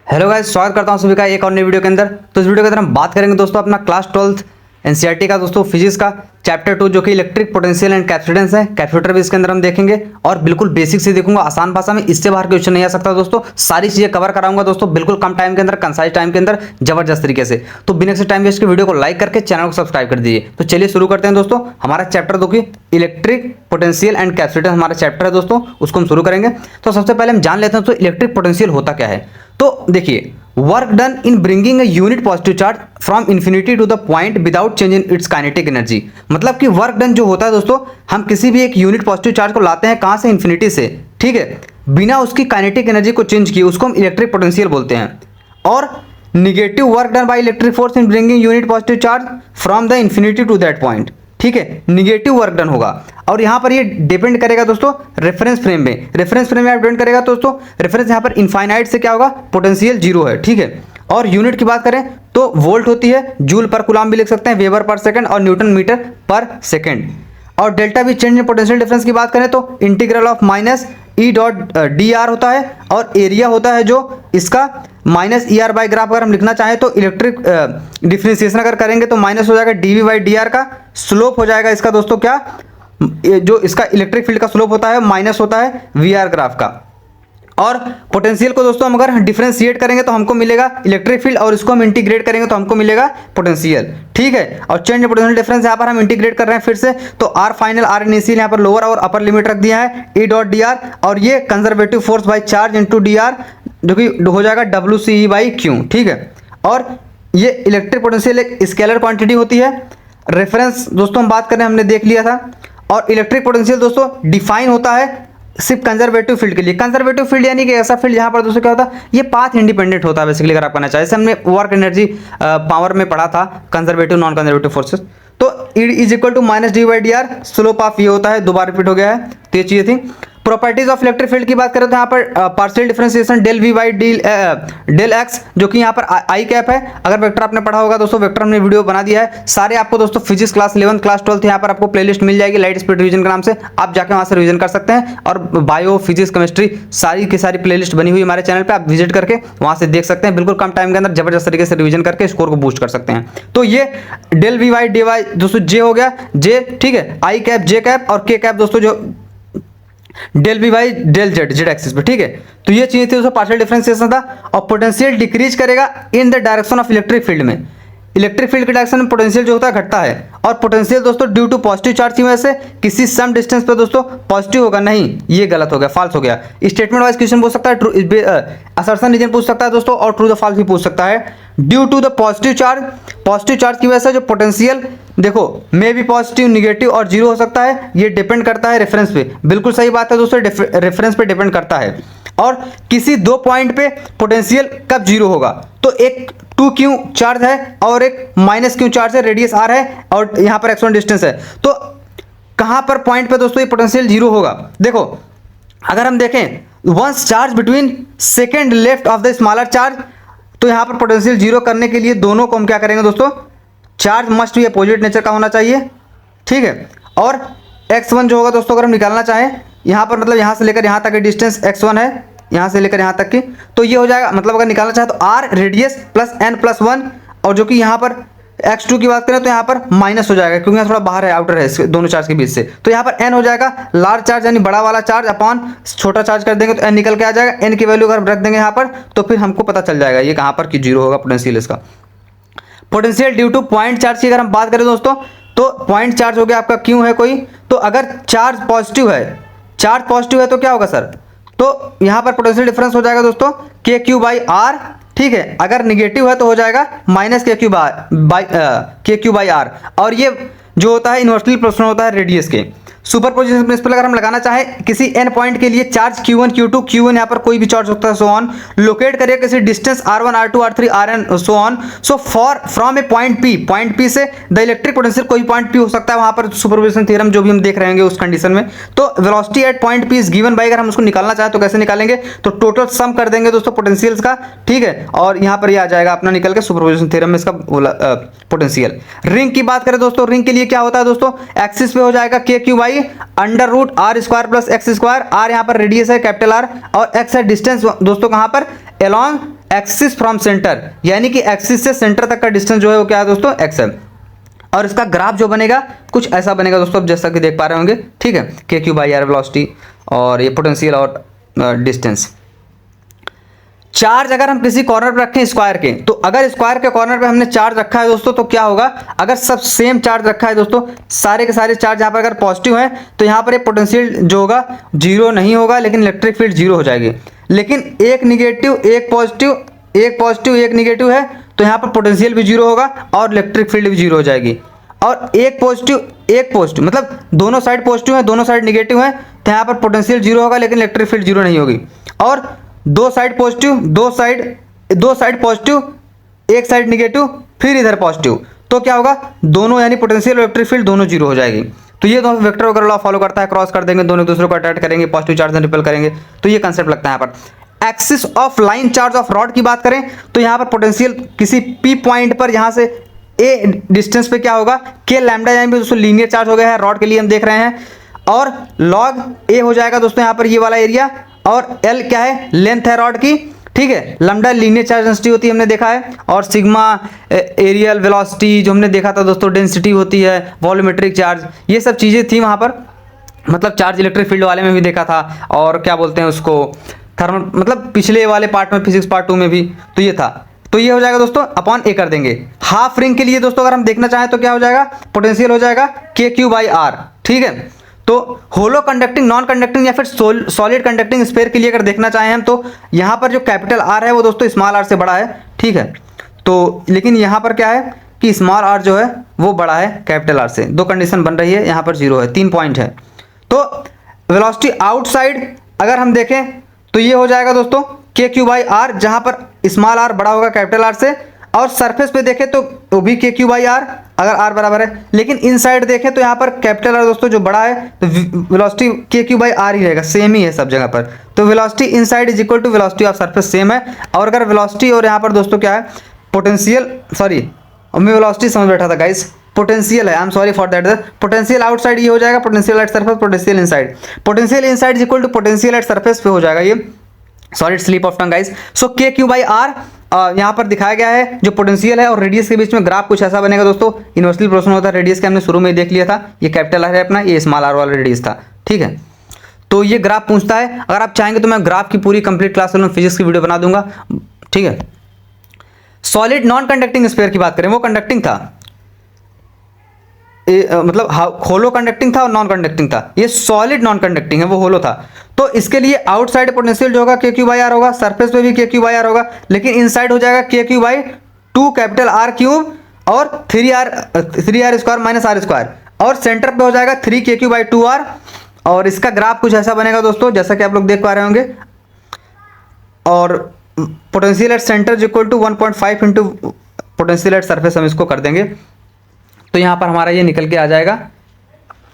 Hello guys, स्वागत करता हूं सभी का एक और नई वीडियो के अंदर। तो इस वीडियो के अंदर हम बात करेंगे दोस्तों अपना क्लास 12th एनसीईआरटी का दोस्तों फिजिक्स का चैप्टर 2 जो कि इलेक्ट्रिक पोटेंशियल एंड कैपेसिटेंस है। कैपेसिटर भी इसके अंदर हम देखेंगे और बिल्कुल बेसिक से देखूंगा, आसान भाषा में, इससे बाहर क्वेश्चन नहीं आ सकता दोस्तों। सारी चीजें कवर कराऊंगा दोस्तों बिल्कुल कम टाइम के अंदर, कंसाइज टाइम के अंदर, जबरदस्त तरीके से। तो बिना किसी टाइम वेस्ट के वीडियो को लाइक करके चैनल को सब्सक्राइब कर दीजिए। तो चलिए शुरू करते हैं दोस्तों। हमारा चैप्टर दो की इलेक्ट्रिक पोटेंशियल एंड कैपेसिटेंस हमारा चैप्टर है दोस्तों, उसको हम शुरू करेंगे। तो सबसे पहले हम जान लेते हैं तो इलेक्ट्रिक पोटेंशियल होता क्या है। तो देखिए, work done in bringing a unit positive charge from infinity to the point without change in its kinetic energy. मतलब कि वर्क डन जो होता है दोस्तों, हम किसी भी एक यूनिट पॉजिटिव चार्ज को लाते हैं, कहां से? इन्फिनिटी से, ठीक है, बिना उसकी काइनेटिक एनर्जी को चेंज किए, उसको हम इलेक्ट्रिक पोटेंशियल बोलते हैं। और negative work done by electric force in bringing unit positive charge from the infinity to that point, ठीक है, निगेटिव वर्क डन होगा। और यहां पर ये डिपेंड करेगा दोस्तों रेफरेंस फ्रेम में। रेफरेंस फ्रेम में डिपेंड करेगा दोस्तों, रेफरेंस यहां पर इनफाइनाइट से क्या होगा? पोटेंशियल जीरो है, ठीक है। और यूनिट की बात करें तो वोल्ट होती है, जूल पर कूलम भी लिख सकते हैं, वेबर पर सेकंड और न्यूटन मीटर पर सेकंड। और डेल्टा भी चेंज इन पोटेंशियल डिफरेंस की बात करें तो integral of minus E dot D R होता है। और एरिया होता है जो इसका minus E R by graph. अगर हम लिखना चाहें तो इलेक्ट्रिक डिफ्रेंसिएशन अगर करेंगे तो माइनस हो जाएगा D V by D R का। स्लोप हो जाएगा इसका दोस्तों क्या? जो इसका इलेक्ट्रिक फील्ड का स्लोप होता है माइनस होता है वी आर ग्राफ का। और पोटेंशियल को दोस्तों हम अगर डिफरेंशिएट करेंगे तो हमको मिलेगा इलेक्ट्रिक फील्ड, और इसको हम इंटीग्रेट करेंगे तो हमको मिलेगा पोटेंशियल, ठीक है। और चेंज पोटेंशियल डिफरेंस यहाँ पर हम इंटीग्रेट कर रहे हैं फिर से, तो आर फाइनल, आर इनिशियल यहाँ पर लोअर और अपर लिमिट रख दिया है, ई डॉट डी आर। और ये conservative force by charge into D R, जो कि हो जाएगा W C E by Q, ठीक है। और ये इलेक्ट्रिक पोटेंशियल एक स्केलर क्वांटिटी होती है। रेफरेंस दोस्तों हम बात करें, हमने देख लिया था। और इलेक्ट्रिक पोटेंशियल दोस्तों डिफाइन होता है सिर्फ कंजर्वेटिव फील्ड के लिए। कंजर्वेटिव फील्ड यानी कि ऐसा फील्ड जहां पर दोस्तों क्या होता है, ये पाथ इंडिपेंडेंट होता है बेसिकली, अगर आप कहना चाहें। जैसे हमने वर्क एनर्जी पावर में पढ़ा था, कंजर्वेटिव नॉन कंजर्वेटिव फोर्सेस। तो E is equal to minus D by D R, slope of ये होता है, दोबारा रिपीट हो गया है, तो ये चीजें थी। प्रॉपर्टीज ऑफ इलेक्ट्रिक फील्ड की बात करें तो यहाँ पर partial differentiation del V by del X, जो कि यहाँ पर आई कैप है। अगर वेक्टर आपने पढ़ा होगा दोस्तों, वेक्टर हमने वीडियो बना दिया है सारे आपको दोस्तों, फिजिक्स क्लास 11 क्लास 12 यहाँ पर आपको प्लेलिस्ट मिल जाएगी लाइट स्पीड रिवीजन के नाम से, आप जाके वहाँ से रिवीजन कर सकते हैं। और बायो, फिजिक्स, केमिस्ट्री सारी की सारी प्लेलिस्ट बनी हुई हमारे चैनल पर, आप विजिट करके वहाँ से देख सकते हैं। बिल्कुल कम टाइम के अंदर जबरदस्त तरीके से रिवीजन करके स्कोर को बूस्ट कर सकते हैं। तो ये del V by D Y दोस्तों जे हो गया, जे, ठीक है, आई कैप, जे कैप और के कैप दोस्तों, जो del V by del Z, Z axis पे, ठीक है। तो ये चीजें थी दोस्तों, पार्शियल डिफरेंशिएशन था। और पोटेंशियल डिक्रीज करेगा in the direction of electric field में। इलेक्ट्रिक फील्ड के डायरेक्शन में पोटेंशियल जो होता है घटता है। और पोटेंशियल दोस्तों ड्यू टू पॉजिटिव चार्ज की वजह से किसी सम डिस्टेंस पे दोस्तों पॉजिटिव होगा, नहीं, ये गलत हो गया, फॉल्स हो गया। स्टेटमेंट वाइज क्वेश्चन पूछ सकता है, ट्रू असर्शन रीजन पूछ सकता है दोस्तों, और ट्रू द फॉल्स भी पूछ सकता है। Due to the positive charge की वजह से जो पोटेंशियल देखो मे भी पॉजिटिव, निगेटिव और जीरो हो सकता है। ये डिपेंड करता है रेफरेंस पे, बिल्कुल सही बात है दोस्तों, रेफरेंस पे डिपेंड करता है। और किसी दो पॉइंट पे पोटेंशियल कब जीरो होगा? तो एक 2q चार्ज है और एक -q चार्ज है, रेडियस r है और यहां पर x1 डिस्टेंस है। तो कहां पर पॉइंट पे दोस्तों ये पोटेंशियल जीरो होगा? देखो, अगर हम देखें once charge between second left of the smaller charge, तो यहां पर पोटेंशियल जीरो करने के लिए दोनों को हम क्या करेंगे दोस्तों? चार्ज मस्ट भी अपोजिट नेचर का होना चाहिए, ठीक है। और x1 जो होगा दोस्तों, अगर हम निकालना चाहें यहाँ पर, मतलब यहाँ से लेकर यहाँ तक की डिस्टेंस x1 है, यहाँ से लेकर यहाँ तक की, तो ये हो जाएगा, मतलब अगर निकालना चाहे तो r radius plus n plus 1, और जो कि यहाँ पर x2 की बात करें तो यहाँ पर माइनस हो जाएगा, क्योंकि यहाँ थोड़ा बाहर है, आउटर है दोनों चार्ज के बीच से। तो यहाँ पर n हो जाएगा लार्ज चार्ज यानी बड़ा वाला चार्ज अपॉन छोटा चार्ज कर देंगे तो n निकल के आ जाएगा। n की वैल्यू अगर रख देंगे यहाँ पर तो फिर हमको पता चल जाएगा ये कहाँ पर कि जीरो होगा पोटेंशियल इसका। Potential due two point charge की अगर हम बात करें दोस्तों, तो पॉइंट चार्ज हो गया आपका क्यों है कोई, तो अगर चार्ज पॉजिटिव है तो क्या होगा सर? तो यहाँ पर पोटेंशियल डिफरेंस हो जाएगा दोस्तों के क्यू बाई आर, ठीक है। अगर निगेटिव है तो हो जाएगा माइनस के क्यू बाई आर। और ये जो होता है इन्वर्सली प्रोपोर्शनल होता है रेडियस के। सुपरपोजिशन प्रिंसिपल अगर हम लगाना चाहें किसी n पॉइंट के लिए चार्ज q1 q2 q1 यहाँ पर कोई भी चार्ज होता है सो ऑन, लोकेट करिए किसी distance r1 r2 r3 rn so on. So for from A point p से द इलेक्ट्रिक पोटेंशियल कोई पॉइंट p हो सकता है, वहां पर सुपरपोजिशन थ्योरम जो भी हम देख रहे होंगे उस कंडीशन में। तो velocity at point p is given by, अगर हम उसको निकालना चाहें तो कैसे निकालेंगे? तो टोटल सम कर देंगे दोस्तों पोटेंशियल्स का, ठीक है। और यहाँ पर ये आ जाएगा अपना निकल के सुपरपोजिशन थ्योरम में इसका पोटेंशियल। रिंग की बात करें दोस्तों, रिंग के लिए क्या होता है दोस्तों? एक्सिस पे हो जाएगा K Q by under root R square plus X square. R यहाँ पर रेडियस है कैपिटल आर, और एक्स है डिस्टेंस दोस्तों कहाँ पर? अलॉन्ग एक्सिस फ्रॉम सेंटर, यानी कि एक्सिस से सेंटर तक का डिस्टेंस जो है वो क्या है दोस्तों, एक्स है। और इसका ग्राफ जो बनेगा कुछ ऐसा बनेगा दोस्तों, अब जैसा कि देख पा रहे होंगे, ठीक है, के क्यू बाई आर वेलोसिटी और ये पोटेंशियल और डिस्टेंस। चार्ज अगर हम किसी कॉर्नर पर रखें स्क्वायर के, तो अगर स्क्वायर के कॉर्नर पे हमने चार्ज रखा है दोस्तों, तो क्या होगा, अगर सब सेम चार्ज रखा है दोस्तों, सारे के सारे चार्ज यहाँ पर अगर पॉजिटिव है तो यहाँ पर ये पोटेंशियल जो होगा जीरो नहीं होगा, लेकिन इलेक्ट्रिक फील्ड जीरो हो जाएगी। लेकिन एक निगेटिव एक पॉजिटिव, एक पॉजिटिव एक निगेटिव है, तो यहाँ पर पोटेंशियल भी जीरो होगा और इलेक्ट्रिक फील्ड भी जीरो हो जाएगी। और एक पॉजिटिव मतलब दोनों साइड पॉजिटिव है, दोनों साइड निगेटिव है, तो यहाँ पर पोटेंशियल जीरो होगा लेकिन इलेक्ट्रिक फील्ड जीरो नहीं होगी। और दो साइड पॉजिटिव, दो साइड पॉजिटिव, एक साइड निगेटिव, फिर इधर पॉजिटिव, तो क्या होगा, दोनों यानी पोटेंशियल और इलेक्ट्रिक फील्ड दोनों जीरो हो जाएगी। तो ये दोनों वेक्टर वगैरह लॉ फॉलो करता है, क्रॉस कर देंगे, दोनों एक दूसरे को अट्रैक्ट करेंगे, पॉजिटिव चार्ज से रिपेल करेंगे, तो ये कंसेप्ट लगता है यहाँ पर। Axis of line charge of rod की बात करें तो यहाँ पर पोटेंशियल किसी पी पॉइंट पर यहाँ से ए डिस्टेंस पे क्या होगा, के लैम्डा, यानी दोस्तों लीनियर चार्ज हो गया है रॉड के लिए हम देख रहे हैं, और लॉग ए हो जाएगा दोस्तों यहाँ पर ये वाला एरिया, और एल क्या है, लेंथ है रॉड की, ठीक है, लैम्डा लीनियर चार्ज डेंसिटी होती है हमने देखा है, और सिग्मा एरियल वेलोसिटी जो हमने देखा था दोस्तों, डेंसिटी होती है, वॉल्यूमेट्रिक चार्ज, ये सब चीज़ें थी वहाँ पर, मतलब चार्ज इलेक्ट्रिक फील्ड वाले में भी देखा था, और क्या बोलते हैं उसको, थर्मल, मतलब पिछले वाले पार्ट में फिजिक्स पार्ट 2 में भी, तो ये था। तो ये हो जाएगा दोस्तों अपॉन ए कर देंगे। हाफ रिंग के लिए दोस्तों अगर हम देखना चाहें तो क्या हो जाएगा, पोटेंशियल हो जाएगा के क्यू बाई आर, ठीक है। तो होलो कंडक्टिंग, नॉन कंडक्टिंग या फिर सॉलिड कंडक्टिंग स्फीयर के लिए अगर देखना चाहें हम, तो यहाँ पर जो कैपिटल आर है वो दोस्तों स्मॉल आर से बड़ा है, ठीक है। तो लेकिन यहाँ पर क्या है कि स्मॉल आर जो है वो बड़ा है कैपिटल आर से, दो कंडीशन बन रही है, यहाँ पर जीरो है, 3 पॉइंट है। तो वेलोसिटी आउटसाइड अगर हम देखें तो ये हो जाएगा दोस्तों के क्यू बाई आर, जहाँ पर स्मॉल आर बड़ा होगा कैपिटल आर से, और सरफेस पे देखें तो वो भी के क्यू बाई आर अगर आर बराबर है, लेकिन इन साइड देखें तो यहाँ पर कैपिटल आर दोस्तों जो बड़ा है, तो वेलोसिटी के क्यू बाई आर ही रहेगा, सेम ही है सब जगह पर। तो velocity inside is equal to velocity of surface, same है। और अगर वेलोसिटी और यहाँ पर दोस्तों क्या है, पोटेंशियल, सॉरी मैं वेलोसिटी समझ बैठा था गाइस, पोटेंशियल है, I am sorry for that. Potential outside ये हो जाएगा potential at surface, potential inside, potential inside is equal to potential at surface पे हो जाएगा ये, solid slip of tongue guys. So K Q by are यहाँ पर दिखाया गया है जो पोटेंशियल है, और रेडियस के बीच में ग्राफ कुछ ऐसा बनेगा दोस्तों, इन्वर्सली प्रोपोर्शनल होता है रेडियस के, हमने शुरू में ही देख लिया था, ये कैपिटल आर है अपना, ये स्मॉल आर वाला रेडियस था, ठीक है। तो ये ग्राफ पूछता है, अगर आप चाहेंगे तो मैं ग्राफ की पूरी कंप्लीट क्लास फिजिक्स की वीडियो बना दूंगा, ठीक है। सॉलिड नॉन कंडक्टिंग स्फीयर की बात करें, वो कंडक्टिंग था, मतलब होलो कंडक्टिंग था और नॉन कंडक्टिंग था, ये सॉलिड नॉन कंडक्टिंग है, वो होलो था। तो इसके लिए आउटसाइड पोटेंशियल जो होगा के क्यू बाई आर होगा, सरफेस पे भी के क्यू बाई आर होगा, लेकिन इनसाइड हो जाएगा K Q by 2 capital R cube और 3r square minus R square, और सेंटर पे हो जाएगा 3 के क्यू बाई 2r। और इसका ग्राफ कुछ ऐसा बनेगा दोस्तों, जैसा कि आप लोग देख पा रहे होंगे, और potential at centre equal to 1.5 into potential at surface, हम इसको कर देंगे, तो यहाँ पर हमारा ये निकल के आ जाएगा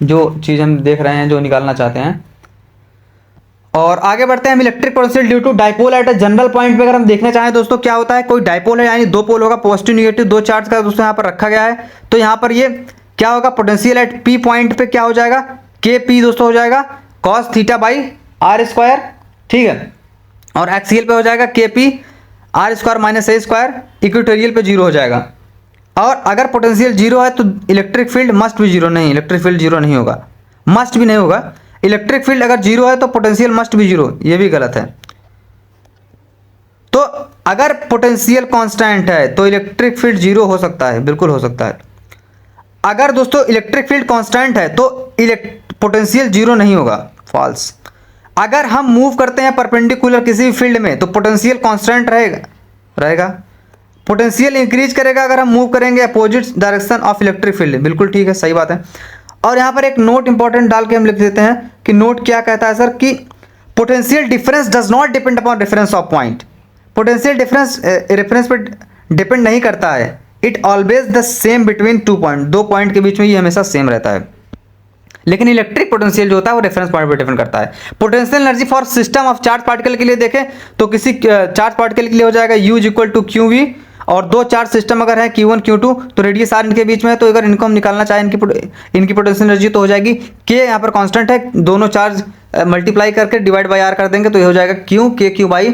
जो चीज़ हम देख रहे हैं, जो निकालना चाहते हैं। और आगे बढ़ते हैं हम, electric potential due to dipole at a general point पे अगर हम देखना चाहें दोस्तों, क्या होता है, कोई डाइपोल है यानी दो पोल होगा, पॉजिटिव निगेटिव दो चार्ज का दोस्तों यहाँ पर रखा गया है, तो यहाँ पर ये क्या होगा, पोटेंशियल एट पी पॉइंट पे क्या हो जाएगा, के पी दोस्तों हो जाएगा cos theta by R square, ठीक है। और एक्सियल पे हो जाएगा K P R square minus A square, equatorial पे जीरो हो जाएगा। और अगर पोटेंशियल जीरो है तो इलेक्ट्रिक फील्ड मस्ट भी जीरो, नहीं इलेक्ट्रिक फील्ड जीरो नहीं होगा, मस्ट भी नहीं होगा, इलेक्ट्रिक फील्ड अगर जीरो है तो पोटेंशियल मस्ट भी जीरो, ये भी गलत है। तो अगर पोटेंशियल कांस्टेंट है तो इलेक्ट्रिक फील्ड जीरो हो सकता है, बिल्कुल हो सकता है। अगर दोस्तों इलेक्ट्रिक फील्ड कांस्टेंट है तो पोटेंशियल जीरो नहीं होगा, फॉल्स। अगर हम मूव करते हैं परपेंडिकुलर किसी भी फील्ड में तो पोटेंशियल कांस्टेंट रहेगा। पोटेंशियल इंक्रीज करेगा अगर हम मूव करेंगे opposite direction of electric field, बिल्कुल ठीक है, सही बात है। और यहाँ पर एक नोट इंपॉर्टेंट डाल के हम लिख देते हैं कि नोट क्या कहता है सर, कि potential difference does not depend upon reference of point. Potential difference reference पर डिपेंड नहीं करता है, it always the same between 2 point, 2 point के बीच में ये हमेशा सेम रहता है। लेकिन इलेक्ट्रिक पोटेंशियल जो होता है वो रेफरेंस पॉइंट पर डिपेंड करता है। Potential energy for system of charge particle के लिए देखें तो किसी चार्ज पार्टिकल के लिए हो जाएगा U equal to Q V, और दो चार्ज सिस्टम अगर है Q1 Q2 तो रेडियस R इनके बीच में है, तो अगर इनको हम निकालना चाहें इनकी पोटेंशियल एनर्जी तो हो जाएगी K यहाँ पर कांस्टेंट है, दोनों चार्ज मल्टीप्लाई करके डिवाइड बाय R कर देंगे तो ये हो जाएगा Q KQ by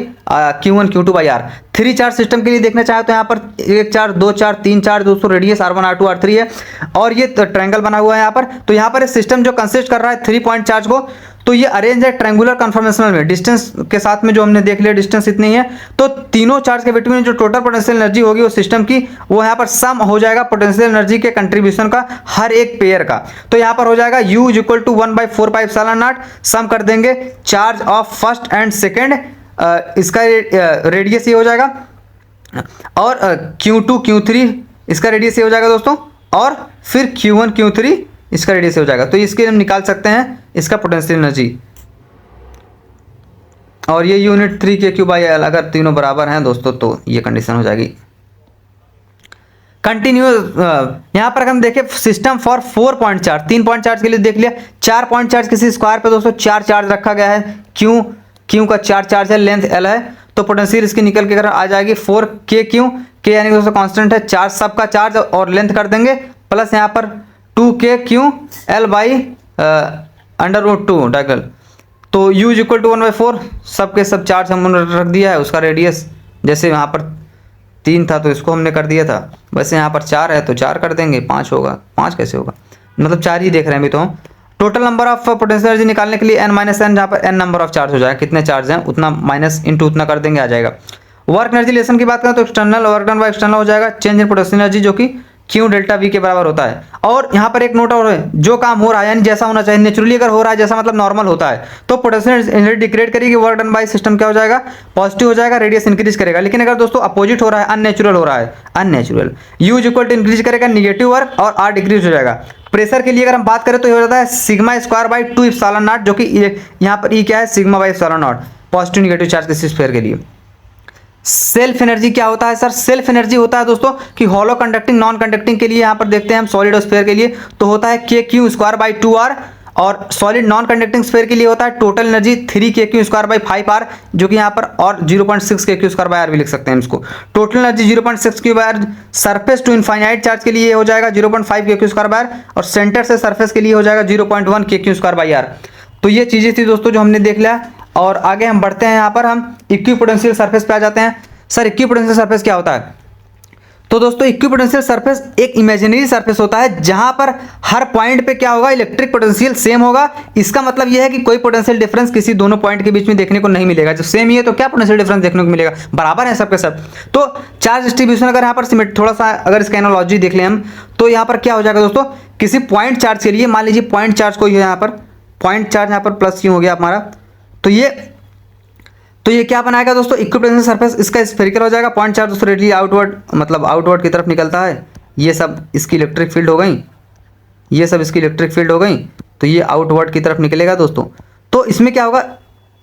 Q1 Q2 by R। Three charge system के लिए देखना चाहे तो यहाँ पर एक चार्ज, दो चार्ज, तीन चार्ज, दोस्तों रेडियस R1 R2 R3 है और ये ट्रायंगल बना हुआ है यहाँ पर। तो यहाँ पर सिस्टम जो कंसिस्ट कर रहा है 3 पॉइंट चार्ज को, तो ये अरेंज है ट्रायंगुलर कन्फॉर्मेशन में, डिस्टेंस के साथ में जो हमने देख लिया डिस्टेंस इतनी है, तो तीनों चार्ज के बिटवीन जो टोटल पोटेंशियल एनर्जी होगी वो सिस्टम की, वो यहाँ पर सम हो जाएगा पोटेंशियल एनर्जी के कंट्रीब्यूशन का हर एक पेयर का। तो यहाँ पर हो जाएगा U इक्वल टू 1/4πε0, सम कर देंगे charge of first and second, इसका रेडियस ये हो जाएगा, और Q2 Q3 इसका रेडियस ये हो जाएगा दोस्तों, और फिर Q1 Q3 इसका रेडियस हो जाएगा। तो इसके हम निकाल सकते हैं इसका पोटेंशियल एनर्जी, और ये यूनिट 3KQ बाई L अगर तीनों बराबर हैं दोस्तों तो ये कंडीशन हो जाएगी। कंटिन्यूस यहाँ पर हम देखें system for 4 point charge, 3 point charge के लिए देख लिया, 4 पॉइंट चार्ज किसी स्क्वायर पे दोस्तों 4 चार्ज रखा गया है, Q का 4 चार्ज है, लेंथ L है, तो पोटेंशियल इसकी निकल के आ जाएगी 4KQ, K यानी कि दोस्तों कांस्टेंट है, चार्ज सबका चार्ज और लेंथ कर देंगे, प्लस यहाँ पर 2KQ L बाई √2 डायगल, तो U इक्वल टू 1/4, सब के सब चार्ज हमने रख दिया है, उसका रेडियस जैसे यहाँ पर 3 था तो इसको हमने कर दिया था, वैसे यहाँ पर 4 है तो 4 कर देंगे, 5 होगा, 5 कैसे होगा, मतलब 4 ही देख रहे हैं अभी तो हम। Total number of potential energy निकालने के लिए n-n, जहाँ पर n नंबर ऑफ चार्ज हो जाएगा, कितने चार्ज हैं उतना माइनस इंटू उतना कर देंगे, आ जाएगा। वर्क एनर्जी लेसन की बात करें तो external work done by external हो जाएगा चेंज इन पोटेंशियल एनर्जी, जो कि Q डेल्टा V के बराबर होता है। और यहाँ पर एक नोट और है, जो काम हो रहा है यानी जैसा होना चाहिए, नेचुरली अगर हो रहा है जैसा मतलब नॉर्मल होता है, तो पोटेंशियल एनर्जी डिक्रिएट करेगी, वर्क डन बाय सिस्टम क्या हो जाएगा, पॉजिटिव हो जाएगा, रेडियस इंक्रीज करेगा। लेकिन अगर दोस्तों अपोजिट हो रहा है, अननेचुरल हो रहा है, unnatural, U equal to increase करेगा निगेटिव वर्क और R डिक्रीज हो जाएगा। प्रेशर के लिए अगर हम बात करें तो ये हो जाता है sigma square by 2 epsilon not, जो कि यहाँ पर E क्या है, sigma by epsilon not, positive negative charge के स्फीयर के लिए। सेल्फ एनर्जी क्या होता है सर, सेल्फ एनर्जी होता है दोस्तों कि हॉलो कंडक्टिंग नॉन कंडक्टिंग के लिए यहाँ पर देखते हैं हम सॉलिड और स्फीयर के लिए तो होता है KQ स्क्वायर बाई 2R, और सॉलिड नॉन कंडक्टिंग स्फीयर के लिए होता है total energy 3KQ square by 5R, जो कि यहाँ पर और 0.6 KQ स्क्वायर बाई R भी लिख सकते हैं इसको। Total energy 0.6 Q by R, surface to infinite charge के लिए हो जाएगा 0.5 KQ स्क्वायर बाई R, और सेंटर से सरफेस के लिए हो जाएगा 0.1 KQ स्क्वायर बाई R। तो ये चीज़ें थी दोस्तों जो हमने देख लिया, और आगे हम बढ़ते हैं, यहाँ पर हम इक्विपोटेंशियल सरफेस पे आ जाते हैं। सर इक्विपोटेंशियल सरफेस क्या होता है, तो दोस्तों इक्विपोटेंशियल सरफेस एक इमेजिनरी सरफेस होता है जहां पर हर पॉइंट पे क्या होगा, इलेक्ट्रिक पोटेंशियल सेम होगा। इसका मतलब यह है कि कोई पोटेंशियल डिफरेंस किसी दोनों पॉइंट के बीच में देखने को नहीं मिलेगा, जो सेम ही है तो क्या पोटेंशियल डिफरेंस देखने को मिलेगा, बराबर है सबके सब। तो चार्ज डिस्ट्रीब्यूशन अगर यहाँ पर थोड़ा सा अगर इसका एनालॉजी देख लें हम, तो यहाँ पर क्या हो जाएगा दोस्तों, किसी पॉइंट चार्ज के लिए मान लीजिए पॉइंट चार्ज को यहाँ पर पॉइंट चार्ज यहाँ पर प्लस क्यों हो गया हमारा, तो ये क्या बनाएगा दोस्तों, इक्विपोटेंशियल सरफेस इसका स्फेरिकल हो जाएगा। पॉइंट चार्ज दोस्तों रेडियली आउटवर्ड, मतलब आउटवर्ड की तरफ निकलता है, ये सब इसकी इलेक्ट्रिक फील्ड हो गई, ये सब इसकी इलेक्ट्रिक फील्ड हो गई, तो ये आउटवर्ड की तरफ निकलेगा दोस्तों। तो इसमें क्या होगा,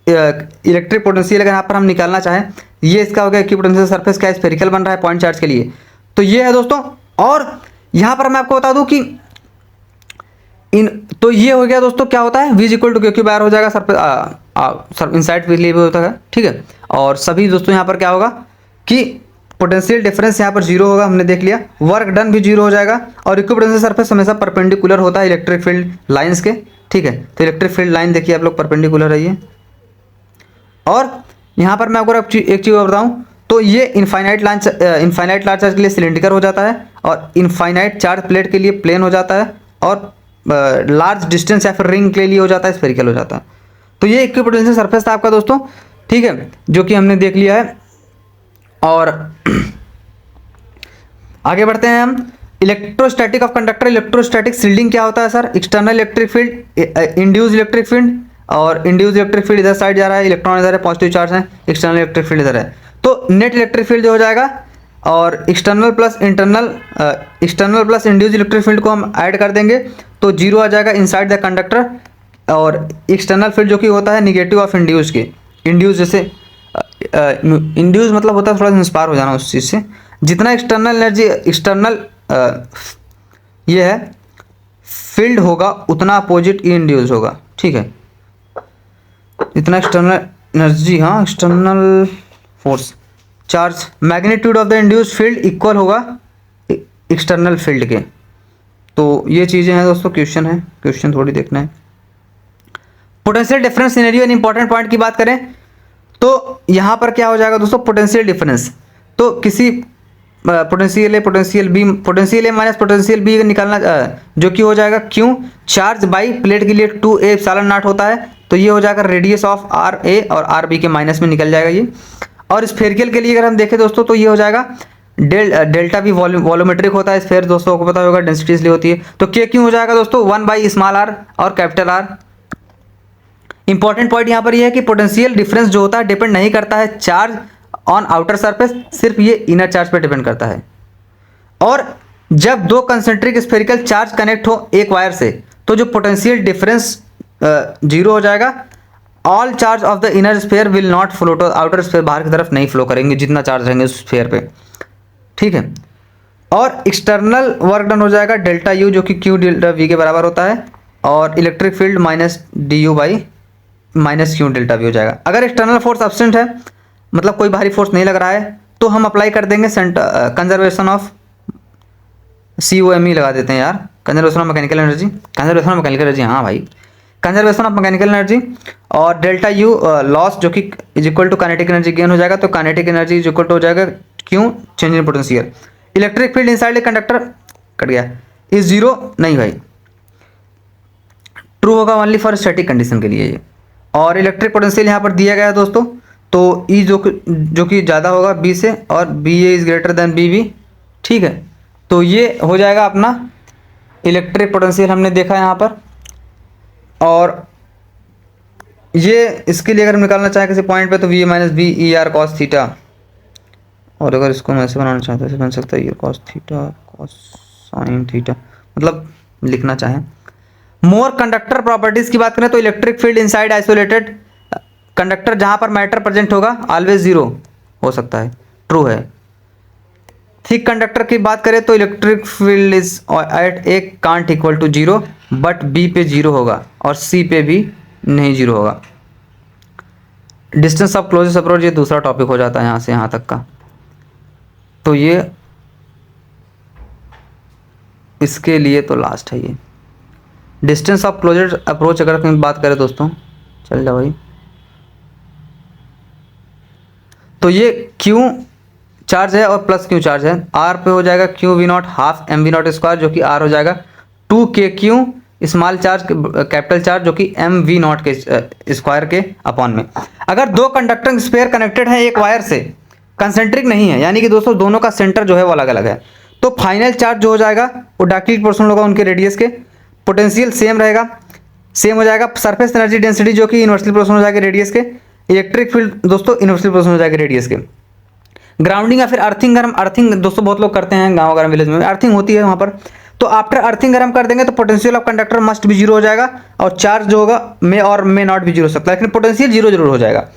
इलेक्ट्रिक पोटेंशियल अगर यहाँ पर हम निकालना चाहें, ये इसका हो गया इक्विपोटेंशियल सरफेस क्या स्फेरिकल बन रहा है पॉइंट चार्ज के लिए, तो ये है दोस्तों। और यहाँ पर मैं आपको बता दूँ कि तो ये हो गया दोस्तों, क्या होता है V equal to KQ by R हो जाएगा सर इनसाइड के लिए भी होता है, ठीक है। और सभी दोस्तों यहाँ पर क्या होगा कि पोटेंशियल डिफरेंस यहाँ पर 0 होगा, हमने देख लिया, वर्क डन भी 0 हो जाएगा, और इक्विपोटेंशियल सरफेस हमेशा परपेंडिकुलर होता है इलेक्ट्रिक फील्ड लाइंस के, ठीक है। तो इलेक्ट्रिक फील्ड लाइन देखिए आप लोग परपेंडिकुलर है ये। और यहाँ पर मैं आपको एक चीज़ और बताऊँ, तो ये इनफाइनाइट लार्ज चार्ज के लिए सिलेंड्रिकल हो जाता है, और इनफाइनाइट चार्ज प्लेट के लिए प्लेन हो जाता है, और लार्ज डिस्टेंस या फिर रिंग के लिए हो जाता है स्फेरिकल हो जाता है। तो ये इक्विपोटेंशियल सरफेस था आपका दोस्तों, ठीक है, जो कि हमने देख लिया है। और आगे बढ़ते हैं हम, electrostatic of conductor. Electrostatic shielding क्या होता है sir, external electric field, induce electric field, और इंड्यूस इलेक्ट्रिक फील्ड इधर साइड जा रहा है, इलेक्ट्रॉन इधर है, पॉजिटिव चार्ज है, एक्सटर्नल इलेक्ट्रिक फील्ड इधर है, तो नेट इलेक्ट्रिक फील्ड जो हो जाएगा, और external plus induce electric field को हम ऐड कर देंगे तो 0 आ जाएगा इनसाइड द कंडक्टर। और एक्सटर्नल फील्ड जो कि होता है निगेटिव ऑफ इंड्यूस के, इंड्यूस जैसे इंड्यूस मतलब होता है थोड़ा सा इंस्पायर हो जाना उस चीज़ से, जितना एक्सटर्नल एनर्जी एक्सटर्नल ये है फील्ड होगा उतना अपोजिट ई इंड्यूस होगा, ठीक है। इतना एक्सटर्नल एनर्जी, हाँ external force charge, magnitude of the induced field equal होगा एक्सटर्नल फील्ड के। तो ये चीज़ें हैं दोस्तों, क्वेश्चन है, क्वेश्चन थोड़ी देखना है। Potential difference scenario an important point की बात करें तो यहाँ पर क्या हो जाएगा दोस्तों, पोटेंशियल डिफरेंस, तो किसी पोटेंशियल ए माइनस पोटेंशियल बी निकालना जो कि हो जाएगा क्यों चार्ज बाई प्लेट के लिए 2a एप्सिलॉन नॉट होता है, तो ये हो जाएगा रेडियस ऑफ आर ए और आर बी के माइनस में निकल जाएगा ये। और स्फेरिकल के लिए अगर हम देखें दोस्तों तो ये हो जाएगा डेल्टा भी वॉल्यूमेट्रिक होता है, स्फेयर दोस्तों को पता होगा डेंसिटी इसलिए होती है, तो के क्यों हो जाएगा दोस्तों 1 बाई स्मॉल आर और कैपिटल आर। इंपॉर्टेंट पॉइंट यहाँ पर यह है कि पोटेंशियल डिफरेंस जो होता है डिपेंड नहीं करता है चार्ज ऑन आउटर सरफेस, सिर्फ ये इनर चार्ज पर डिपेंड करता है। और जब दो कंसेंट्रिक स्फेरिकल चार्ज कनेक्ट हो एक वायर से तो जो पोटेंशियल डिफरेंस जीरो हो जाएगा। All charge of the inner sphere will not flow to outer sphere, बाहर की तरफ नहीं फ्लो करेंगे जितना चार्ज रहेंगे उस स्फेयर पे, ठीक है। और एक्सटर्नल वर्क डन हो जाएगा डेल्टा यू जो कि क्यू डेल्टा वी के बराबर होता है, और electric field minus D you by minus Q delta we हो जाएगा। अगर एक्सटर्नल फोर्स एब्सेंट है, मतलब कोई बाहरी फोर्स नहीं लग रहा है, तो हम अप्लाई कर देंगे कंजर्वेशन ऑफ COME लगा देते हैं यार, conservation of mechanical energy, conservation of mechanical energy, हाँ भाई कंजर्वेशन ऑफ मैकेनिकल एनर्जी। और डेल्टा यू लॉस जो कि is equal to kinetic energy gain हो जाएगा, तो kinetic energy is equal to हो जाएगा क्यों change in potential. Electric field inside a conductor cut गया इज जीरो, नहीं भाई ट्रू होगा ओनली फॉर स्टैटिक कंडीशन के लिए ये। और इलेक्ट्रिक पोटेंशियल यहाँ पर दिया गया है दोस्तों, तो ई जो कि ज़्यादा होगा बी से, और B A is greater than B B, ठीक है। तो ये हो जाएगा अपना इलेक्ट्रिक पोटेंशियल हमने देखा यहाँ पर। और ये इसके लिए अगर हम निकालना चाहें किसी पॉइंट पे तो V minus B E R cos theta, और अगर इसको हम ऐसे बनाना चाहते हैं ऐसे बन सकता है ये cos theta cos sine theta, मतलब लिखना चाहें। मोर कंडक्टर प्रॉपर्टीज की बात करें तो electric field inside isolated conductor जहां पर मैटर प्रेजेंट होगा ऑलवेज जीरो हो सकता है, ट्रू है। थिक कंडक्टर की बात करें तो electric field is at A can't equal to zero, but B पे जीरो होगा और सी पे भी नहीं जीरो होगा। डिस्टेंस ऑफ क्लोजेस्ट अप्रोच ये दूसरा टॉपिक हो जाता है यहाँ से यहाँ तक का, तो ये इसके लिए तो लास्ट है ये। डिस्टेंस ऑफ क्लोजेस्ट अप्रोच अगर हम बात करें दोस्तों, चल जाओ भाई, तो ये क्यू चार्ज है और प्लस क्यू चार्ज है, आर पे हो जाएगा Q V not half M V not square जो कि आर हो जाएगा 2k Q small charge capital charge जो कि M V not K square K upon में। अगर दो कंडक्टर स्पेयर कनेक्टेड है एक वायर से, कंसेंट्रिक नहीं है, यानी कि दोस्तों दोनों का सेंटर जो है वो अलग अलग है, तो फाइनल चार्ज जो हो जाएगा वो डायरेक्टली प्रोपोर्शनल होगा उनके रेडियस के। पोटेंशियल सेम रहेगा, सेम हो जाएगा। सरफेस एनर्जी डेंसिटी जो कि इनवर्सली प्रोपोर्शनल हो जाएगा रेडियस के। इलेक्ट्रिक फील्ड दोस्तों इनवर्सली प्रोपोर्शनल हो जाएगा रेडियस के। ग्राउंडिंग या फिर अर्थिंग, अगर अर्थिंग दोस्तों बहुत लोग करते हैं गाँव वगैरह विलेज में अर्थिंग होती है वहाँ पर, तो आफ्टर अर्थिंग अगर हम कर देंगे तो पोटेंशियल ऑफ कंडक्टर मस्ट भी जीरो हो जाएगा, और चार्ज जो होगा मे और मे नॉट भी जीरो हो सकता है, लेकिन पोटेंशियल जीरो जरूर हो जाएगा।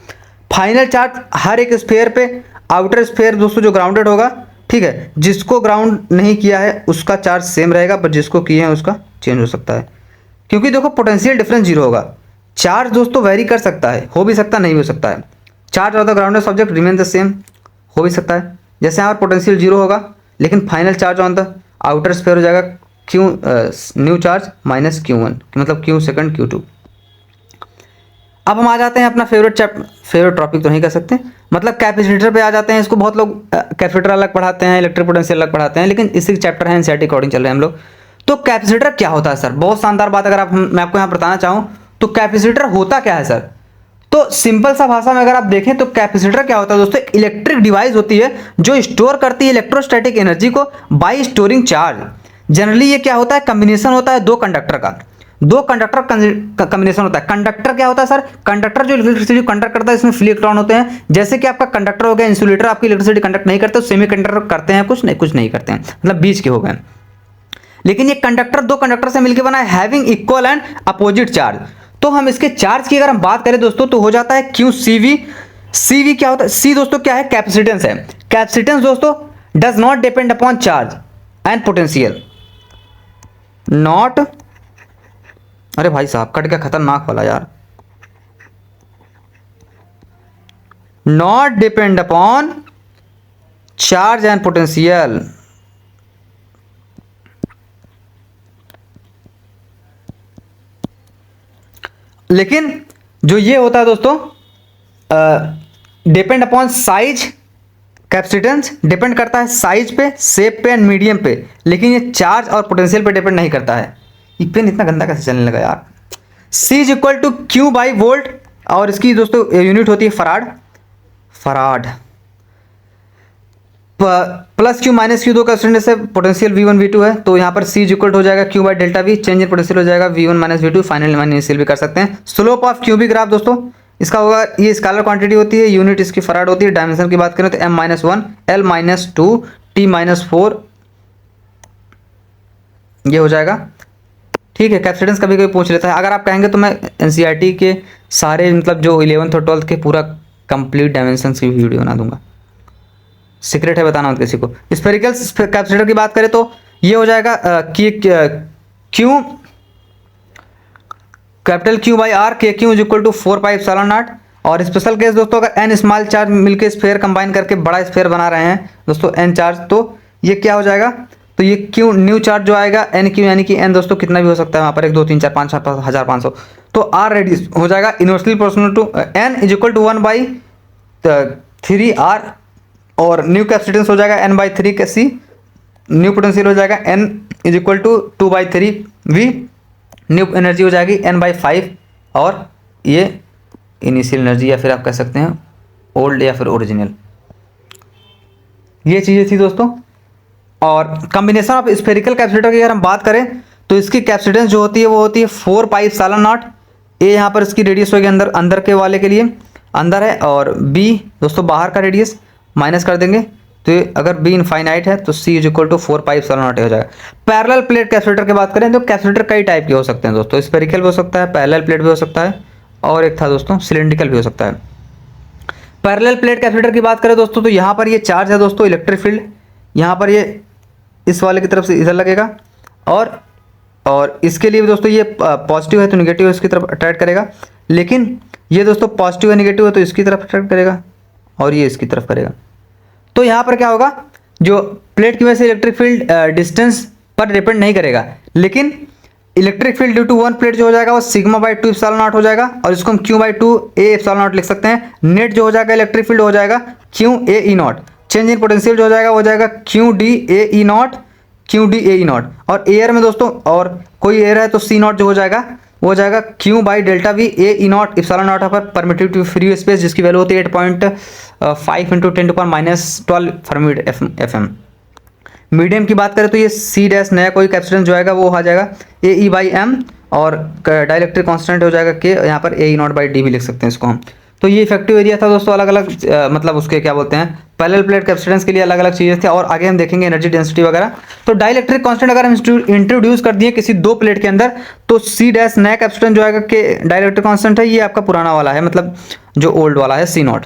फाइनल चार्ज हर एक स्फेयर पे, आउटर स्फेयर दोस्तों जो ग्राउंडेड होगा, ठीक है, जिसको ग्राउंड नहीं किया है उसका चार्ज सेम रहेगा, पर जिसको किए हैं उसका चेंज हो सकता है, क्योंकि देखो पोटेंशियल डिफरेंस जीरो होगा। चार्ज दोस्तों वेरी कर सकता है, हो भी सकता नहीं हो सकता है। Charge of the grounded subject remain the same, हो भी सकता है। जैसे यहाँ पर पोटेंशियल जीरो होगा, लेकिन final charge on the outer sphere हो जाएगा Q new charge minus Q1, मतलब Q सेकंड Q2। अब हम आ जाते हैं अपना फेवरेट टॉपिक तो नहीं कह सकते, मतलब कैपेसिटर पे आ जाते हैं। इसको बहुत लोग कैपेसिटर अलग पढ़ाते हैं, इलेक्ट्रिक पोटेंशियल अलग पढ़ाते हैं, लेकिन इसी चैप्टर है एनसीईआरटी अकॉर्डिंग चल रहे हैं हम लोग। तो कैपेसिटर क्या होता है सर? बहुत शानदार बात, अगर मैं आपको यहाँ बताना चाहूँ तो कैपेसिटर होता क्या है सर? तो सिंपल सा भाषा में अगर आप देखें तो कैपेसिटर क्या होता है दोस्तों? इलेक्ट्रिक डिवाइस होती है जो स्टोर करती है इलेक्ट्रोस्टैटिक एनर्जी को बाय स्टोरिंग चार्ज। जनरली ये क्या होता है? कॉम्बिनेशन होता है दो कंडक्टर का, दो कंडक्टर कॉम्बिनेशन होता है। कंडक्टर क्या होता है सर? कंडक्टर जो इलेक्ट्रिसिटी कंडक्ट करता है, इसमें फ्री इलेक्ट्रॉन होते हैं। जैसे कि आपका कंडक्टर हो गया, इंसुलेटर आपकी इलेक्ट्रिसिटी कंडक्ट नहीं करते, सेमी कंडक्टर करते हैं, कुछ नहीं करते हैं, मतलब बीच के हो गए। लेकिन ये कंडक्टर दो कंडक्टर से मिलकर बना है, having equal and opposite charge. तो हम इसके चार्ज की अगर हम बात करें दोस्तों तो हो जाता है क्यू CV। CV क्या होता है? C दोस्तों क्या है? कैपेसिटेंस है। कैपेसिटेंस दोस्तों does not depend upon charge and potential, not, अरे भाई साहब कट गया, खतरनाक वाला यार, not depend upon charge and potential. लेकिन जो ये होता है दोस्तों, depend upon size, capacitance depend करता है साइज पे, शेप पे एंड मीडियम पे, लेकिन ये चार्ज और पोटेंशियल पे डिपेंड नहीं करता है। ये पेन इतना गंदा कैसे चलने लगा यार। C is equal to Q by volt, और इसकी दोस्तों यूनिट होती है farad. Farad plus Q minus Q, दो कैपेसिटेंस से पोटेंशियल V1 V2 है, तो यहाँ पर C इज इक्वल हो जाएगा Q by delta V, change in potential हो जाएगा V1 माइनस V2, फाइनल मान इनिशियल भी कर सकते हैं। स्लोप ऑफ क्यूबिक ग्राफ दोस्तों इसका होगा, ये स्केलर क्वांटिटी होती है, यूनिट इसकी फराड होती है। डायमेंशन की बात करें तो M-1, L-2, T-4 ये हो जाएगा। ठीक है, कैपेसिटेंस कभी कभी पूछ लेता है, अगर आप कहेंगे तो मैं एनसीईआरटी के सारे मतलब जो 11th और 12th के पूरा कंप्लीट डायमेंशन की वीडियो बना दूंगा, सीक्रेट है बताना मत किसी को। स्फेरिकल कैपेसिटर की बात करें तो ये हो जाएगा कि Q capital Q by R, K Q is equal to 4πε0। और स्पेशल केस दोस्तों, अगर एन स्मॉल चार्ज मिलकर स्फेयर कंबाइन करके बड़ा स्फेयर बना रहे हैं दोस्तों एन चार्ज, तो ये क्या हो जाएगा, तो ये क्यू न्यू चार्ज जो आएगा एन क्यू, यानी कि एन दोस्तों कितना भी हो सकता है वहाँ पर 1 2 3 4 5 6 1500, तो आर रेडियस हो जाएगा inversely proportional to N is equal to 1/3 R, और न्यू कैपेसिटेंस हो जाएगा n/3 के सी, न्यू पोटेंशियल हो जाएगा n is equal to 2/3 v, new energy हो जाएगी n/5, और ये इनिशियल एनर्जी या फिर आप कह सकते हैं ओल्ड या फिर ओरिजिनल। ये चीज़ें थी दोस्तों। और कॉम्बिनेशन ऑफ स्फेरिकल कैपेसिटर की अगर हम बात करें तो इसकी कैपेसिटेंस जो होती है वो होती है 4πε0। ए यहाँ पर इसकी रेडियस होगी अंदर, अंदर के वाले के लिए अंदर है, और बी दोस्तों बाहर का रेडियस माइनस कर देंगे, तो अगर बी इनफाइनाइट है तो सी इज इक्वल टू 4πε0 हो जाएगा। पैरेलल प्लेट कैपेसिटर की बात करें तो कैपेसिटर कई टाइप के हो सकते हैं दोस्तों, स्फेरिकल भी हो सकता है, पैरेलल प्लेट भी हो सकता है, और एक था दोस्तों सिलेंड्रिकल भी हो सकता है। पैरेलल प्लेट कैपेसिटर की बात करें दोस्तों तो यहाँ पर ये चार्ज है दोस्तों इलेक्ट्रिक फील्ड, यहाँ पर ये इस वाले की तरफ से इधर लगेगा, और इसके लिए भी दोस्तों ये पॉजिटिव है तो निगेटिव इसकी तरफ अट्रैक्ट करेगा, लेकिन ये दोस्तों पॉजिटिव है निगेटिव है तो इसकी तरफ अट्रैक्ट करेगा, और ये इसकी तरफ करेगा। तो यहाँ पर क्या होगा, जो प्लेट की वजह से इलेक्ट्रिक फील्ड डिस्टेंस पर डिपेंड नहीं करेगा, लेकिन electric field due to one plate जो हो जाएगा वो σ/2ε0 हो जाएगा, और इसको हम Q/2A ε0 लिख सकते हैं। नेट जो हो जाएगा इलेक्ट्रिक फील्ड हो जाएगा QAE0, चेंज इन पोटेंशियल जो हो जाएगा वो जाएगा QDAE0, और एयर में दोस्तों और कोई एयर है तो C0 जो हो जाएगा वो जाएगा Q/ΔV AE0 ε0 पर परमिटिविटी फ्री स्पेस, जिसकी वैल्यू होती है 8.5 × 10⁻12 फर्मी FM। मीडियम की बात करें तो ये C डैश नया कोई कैपेसिटेंस जो आएगा वो आ जाएगा AE/m, और डाइलेक्ट्रिक कांस्टेंट हो जाएगा K, यहाँ पर AE0/d भी लिख सकते हैं इसको हम। तो ये इफेक्टिव एरिया था दोस्तों, अलग अलग मतलब उसके क्या बोलते हैं पैरेलल प्लेट कैपेसिटेंस के लिए अलग अलग चीज़ें थी, और आगे हम देखेंगे एनर्जी डेंसिटी वगैरह। तो डाइलेक्ट्रिक कांस्टेंट अगर हम इंट्रोड्यूस कर दिए किसी दो प्लेट के अंदर, तो C डैश नया कैपेसिटेंस जो आएगा के डाइलेक्ट्रिक कांस्टेंट है, ये आपका पुराना वाला है मतलब जो ओल्ड वाला है C0।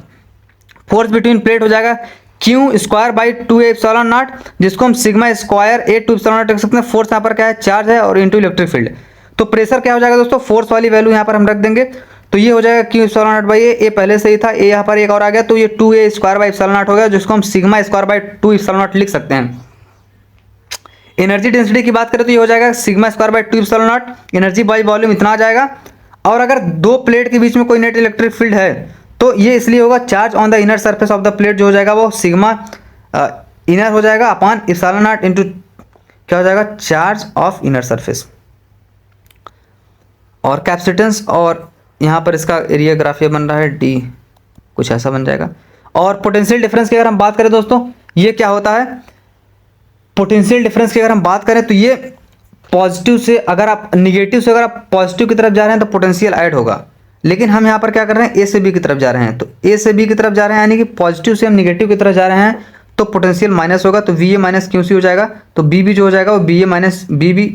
फोर्स बिटवीन प्लेट हो जाएगा Q²/2A ε0, जिसको हम σ²A2ε0 लिख सकते हैं। फोर्स यहाँ पर क्या है, चार्ज है, और इंटू इलेक्ट्रिक फील्ड। तो प्रेशर क्या हो जाएगा दोस्तों, फोर्स वाली वैल्यू यहाँ पर हम रख देंगे, तो ये हो जाएगा Q∑A, पहले से ही था, ए यहाँ पर एक और आ गया, तो ये 2A² हो गया, जिसको हम σ²/2ε0 लिख सकते हैं। एनर्जी डेंसिटी की बात करें तो ये हो जाएगा σ²/2ε0, एनर्जी बाई वॉल्यूम इतना आ जाएगा। और अगर दो प्लेट के बीच में कोई नेट इलेक्ट्रिक फील्ड है तो ये इसलिए होगा charge on the inner surface of the plate जो हो जाएगा वो सिग्मा इनर हो जाएगा अपॉन ε0 इंटू क्या हो जाएगा चार्ज ऑफ इनर सरफेस, और कैपेसिटेंस, और यहाँ पर इसका एरिया ग्राफिया बन रहा है डी, कुछ ऐसा बन जाएगा। और पोटेंशियल डिफरेंस की अगर हम बात करें दोस्तों, ये क्या होता है, पोटेंशियल डिफरेंस की अगर हम बात करें तो ये पॉजिटिव से अगर आप निगेटिव से अगर आप पॉजिटिव की तरफ जा रहे हैं तो पोटेंशियल ऐड होगा, लेकिन हम यहाँ पर क्या कर रहे हैं ए से बी की तरफ जा रहे हैं, तो ए से बी की तरफ जा रहे हैं यानी कि पॉजिटिव से हम निगेटिव की तरफ जा रहे हैं तो पोटेंशियल माइनस होगा, तो VA माइनस QC हो जाएगा, तो BB जो हो जाएगा वो BA माइनस BB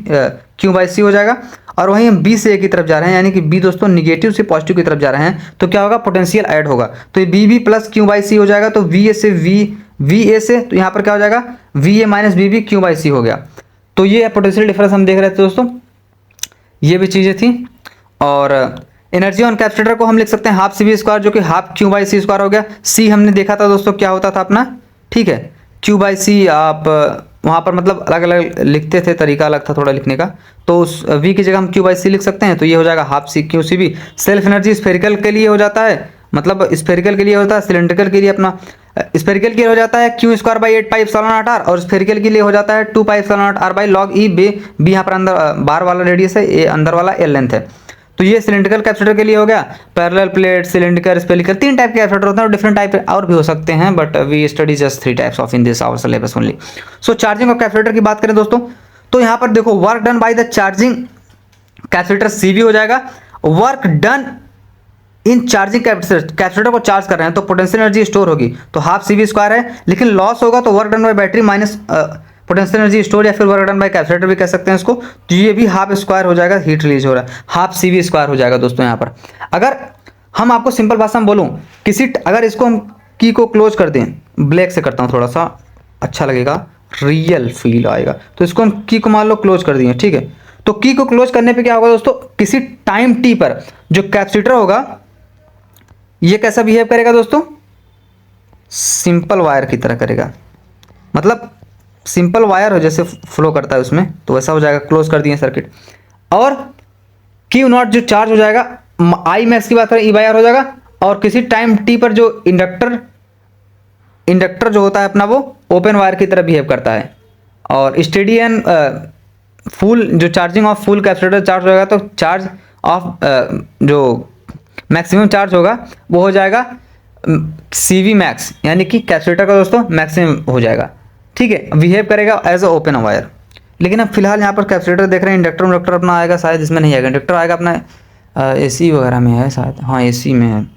Q/C हो जाएगा। और वहीं हम B से A की तरफ जा रहे हैं यानी कि B दोस्तों निगेटिव से पॉजिटिव की तरफ जा रहे हैं, तो क्या होगा पोटेंशियल ऐड होगा, तो ये BB प्लस Q/C हो जाएगा, तो VA से VA से तो यहाँ पर क्या हो जाएगा VA माइनस BB Q/C हो गया। तो ये पोटेंशियल डिफरेंस हम देख रहे थे दोस्तों, ये भी चीज़ें थी। और एनर्जी ऑन कैपेसिटर को हम लिख सकते हैं हाफ CV² जो कि हाफ Q/C² हो गया। C हमने देखा था दोस्तों क्या होता था अपना, ठीक है, Q/C आप वहाँ पर मतलब अलग अलग लिखते थे, तरीका अलग था थोड़ा लिखने का, तो उस V की जगह हम Q/C लिख सकते हैं, तो ये हो जाएगा half C Q C B. Self energy spherical के लिए हो जाता है, मतलब स्फेरिकल के लिए होता है, सिलेंड्रिकल के लिए अपना स्फेरिकल के लिए हो जाता है Q²/8πε0r, और स्फेरिकल के लिए हो जाता है 2πε0r/log E। बी यहाँ पर अंदर बाहर वाला रेडियस है, ए अंदर वाला एल लेंथ है। तो ये सिलेंड्रिकल कैपेसिटर के लिए हो गया। Parallel plate, cylindrical, spherical, 3 type के कैपेसिटर होते हैं, और डिफरेंट टाइप और भी हो सकते हैं, but we study just 3 types of in this our syllabus only. So charging of capacitor की बात करें दोस्तों, तो यहाँ पर देखो work done by the charging capacitor CV हो जाएगा। Work done in charging capacitor को चार्ज कर रहे हैं तो पोटेंशियल एनर्जी स्टोर होगी, तो हाफ CV² है, लेकिन लॉस होगा तो work done bye battery minus potential energy store, या फिर वर्क डन बाय कैपेसिटर भी कह सकते हैं इसको। तो ये भी हाफ स्क्वायर हो जाएगा, हीट रिलीज हो रहा है, हाफ CV² हो जाएगा दोस्तों। यहाँ पर अगर हम आपको सिंपल भाषा में बोलूँ, अगर इसको हम की को क्लोज कर दें, ब्लैक से करता हूँ थोड़ा सा अच्छा लगेगा, रियल फील आएगा, तो इसको हम की को मान लो क्लोज कर दिए, ठीक है। तो की को क्लोज करने पे क्या होगा दोस्तों, किसी टाइम टी पर जो कैपेसिटर होगा ये कैसा बिहेव करेगा दोस्तों, सिंपल वायर की तरह करेगा, मतलब सिंपल वायर हो जैसे फ्लो करता है उसमें, तो वैसा हो जाएगा, क्लोज कर दिए सर्किट। और Q0 जो चार्ज हो जाएगा, आई मैक्स की बात करें E/R हो जाएगा, और किसी टाइम टी पर जो इंडक्टर जो होता है अपना, वो ओपन वायर की तरह बिहेव करता है। और स्टेडी एंड फुल जो charging of full capacitor charge होगा, तो चार्ज ऑफ जो मैक्सिमम चार्ज होगा वो हो जाएगा CV मैक्स, यानी कि कैपेसिटर का दोस्तों मैक्सिमम हो जाएगा, ठीक है, बिहेव करेगा एज अ ओपन वायर। लेकिन अब फिलहाल यहाँ पर कैपेसिटर देख रहे हैं, इंडक्टर अपना आएगा, शायद इसमें नहीं आएगा, इंडक्टर आएगा अपना AC वगैरह में है शायद, हाँ AC में है।